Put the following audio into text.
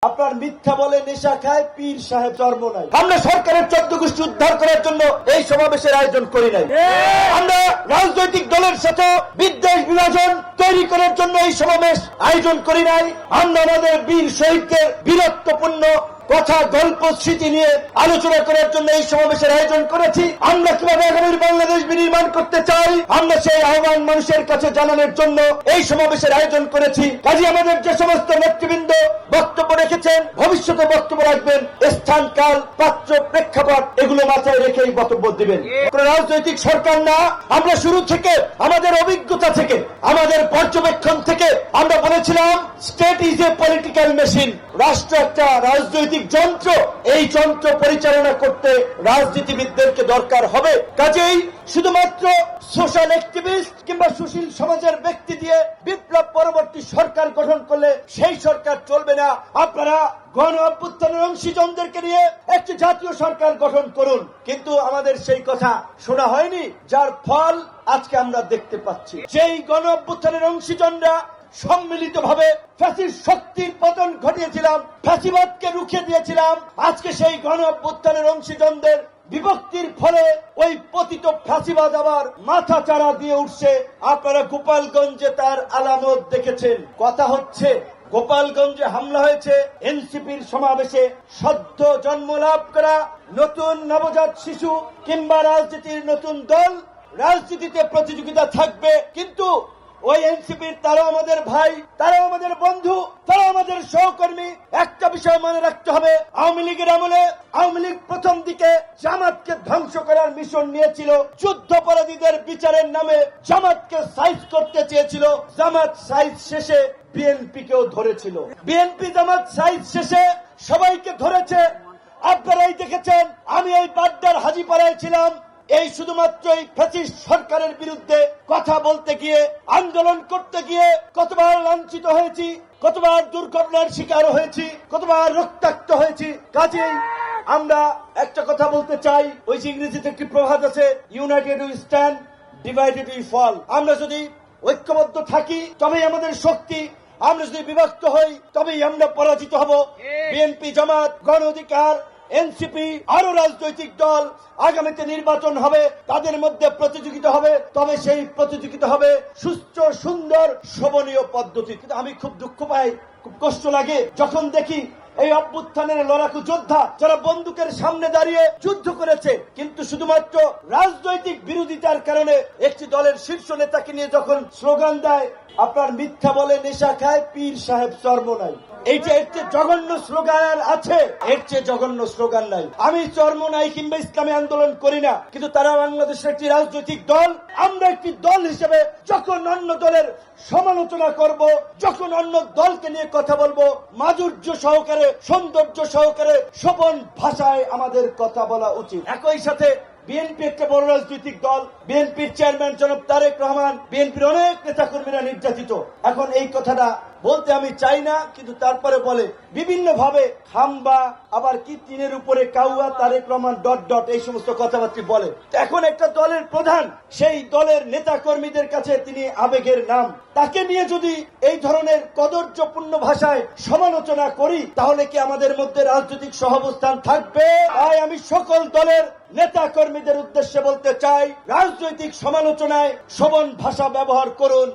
আপনার মিথ্যা বলে নেশা খায় পীর সাহেব জন্ম নাই। আমরা সরকারের 14 গোষ্ঠী উদ্ধার করার জন্য এই সমাবেশের আয়োজন করি নাই। আমরা রাজনৈতিক দলের সাথে বিদ্বেষ বিভাজন তৈরি করার জন্য এই সমাবেশ আয়োজন করি নাই। আমরা আমাদের বীর শহীদদের বীরত্বপূর্ণ কথা গল্প স্মৃতি নিয়ে আলোচনা করার জন্য এই সমাবেশের আয়োজন করেছি। আমরা কিভাবে আগামীর বাংলাদেশ বিনির্মাণ করতে চাই আমরা সেই আহ্বান মানুষের কাছে জানানোর জন্য এই সমাবেশের আয়োজন করেছি। কাজে আমাদের যে সমস্ত নেতৃবৃন্দ বক্তব্য রেখেছেন, ভবিষ্যতে বক্তব্য রাখবেন, স্থান কাল পাত্র প্রেক্ষাপট এগুলো মাথায় রেখেই বক্তব্য দিবেন। রাজনৈতিক সরকার না, আমরা শুরু থেকে আমাদের অভিজ্ঞতা থেকে আমাদের পর্যবেক্ষণ থেকে আমরা বলেছিলাম state is a political machine. রাষ্ট্র একটা রাজনৈতিক যন্ত্র, এই যন্ত্র পরিচালনা করতে রাজনীতিবিদদেরকে দরকার হবে। কাজেই শুধুমাত্র সোশ্যাল অ্যাক্টিভিস্ট কিংবা সুশীল সমাজের ব্যক্তি দিয়ে বিপ্লব পরবর্তী সরকার গঠন করলে সেই সরকার চলবে না। আপনারা গণ অভ্যুত্থানের অংশীজনদেরকে নিয়ে একটি জাতীয় সরকার গঠন করুন, কিন্তু আমাদের সেই কথা শোনা হয়নি, যার ফল আজকে আমরা দেখতে পাচ্ছি। যেই গণ অভ্যুত্থানের অংশীজনরা সম্মিলিতভাবে ফ্যাসিস্ট শক্তির পতন ঘটিয়েছিলাম, ফ্যাসিবাদকে রুখে দিয়েছিলাম, আজকে সেই গণ অভ্যুত্থানের অংশীজনদের বিভক্তির ফলে ওই পতিত ফ্যাসিবাদ আবার মাথা চাড়া দিয়ে উঠছে। আপনারা গোপালগঞ্জে তার আলামত দেখেছেন। কথা হচ্ছে গোপালগঞ্জে হামলা হয়েছে এনসিপির সমাবেশে সদ্য জন্ম লাভ করা নতুন নবজাত শিশু কিংবা রাজনীতির নতুন দল, রাজনীতিতে প্রতিযোগিতা থাকবে, কিন্তু ওই এনসিপির তারা আমাদের ভাই, তারা আমাদের বন্ধু, তারা আমাদের সহকর্মী। একটা বিষয় মনে রাখতে হবে, আওয়ামী লীগের আমলে আওয়ামী লীগ প্রথম দিকে জামাতকে ধ্বংস করার মিশন নিয়েছিল। যুদ্ধাপরাধীদের বিচারের নামে জামাতকে সাইজ করতে চেয়েছিল। জামাত সাইজ শেষে বিএনপিকেও ধরেছিল। বিএনপি জামাত সাইজ শেষে সবাইকে ধরেছে। আপনারাই দেখেছেন, আমি এই বাড্ডার হাজীপাড়ায় ছিলাম। এই শুধুমাত্র এই ফ্যাসিস্ট সরকারের বিরুদ্ধে কথা বলতে গিয়ে, আন্দোলন করতে গিয়ে কতবার লাঞ্ছিত হয়েছি, কতবার দুর্ঘটনার শিকার হয়েছি, কতবার রক্তাক্ত হয়েছি। কাজেই আমরা একটা কথা বলতে চাই, ওই যে ইংরেজিতে একটি প্রবাদ আছে, united we stand, divided we fall. আমরা যদি ঐক্যবদ্ধ থাকি তবেই আমাদের শক্তি, আমরা যদি বিভক্ত হই তবেই আমরা পরাজিত হব। বিএনপি, জামাত, গণ অধিকার, এনসিপি, আরো রাজনৈতিক দল, আগামীতে নির্বাচন হবে, তাদের মধ্যে প্রতিযোগিতা হবে, তবে সেই প্রতিযোগিতা হবে সুস্থ, সুন্দর, শোভনীয় পদ্ধতি। কিন্তু আমি খুব দুঃখ পাই, খুব কষ্ট লাগে যখন দেখি এই অভ্যুত্থানের লড়াকু যোদ্ধা যারা বন্দুকের সামনে দাঁড়িয়ে যুদ্ধ করেছে, কিন্তু শুধুমাত্র রাজনৈতিক বিরোধিতার কারণে একটি দলের শীর্ষ নেতাকে নিয়ে যখন স্লোগান দেয়, আপনার মিথ্যা বলে নেশা খায় পীর সাহেব চর্ম নাই, এইটা এর চেয়ে জঘন্য স্লোগান আর আছে? এর চেয়ে জঘন্য স্লোগান নাই। আমি চর্ম নাই কিংবা ইসলামী আন্দোলন করি না, কিন্তু তারা বাংলাদেশের একটি রাজনৈতিক দল। আমরা একটি দল হিসেবে যখন অন্য দলের সমালোচনা করব, যখন অন্য দলকে নিয়ে কথা বলবো, মাধুর্য সহকারে, সৌন্দর্য সহকারে, শোভন ভাষায় আমাদের কথা বলা উচিত। একই সাথে বিএনপি একটা বড় রাজনৈতিক দল, বিএনপির চেয়ারম্যান জনাব তারেক রহমান, বিএনপির অনেক নেতাকর্মীরা নির্যাতিত। এখন এই কথাটা বলতে আমি চাই না, কিন্তু তারপরে বলে বিভিন্ন ভাবে খাম্বা, আবার কি টিনের উপরে কাউয়া, তারেক রহমান ... এই সমস্ত কথাবার্তা বলে। এখন একটা দলের প্রধান, সেই দলের নেতা কর্মীদের কাছে তিনি আবেগের নাম, তাকে নিয়ে যদি এই ধরনের কদর্যপূর্ণ ভাষায় সমালোচনা করি, তাহলে কি আমাদের মধ্যে রাজনৈতিক সহাবস্থান থাকবে? তাই আমি সকল দলের নেতা কর্মীদের উদ্দেশ্যে বলতে চাই, রাজনৈতিক সমালোচনায় শোভন ভাষা ব্যবহার করুন,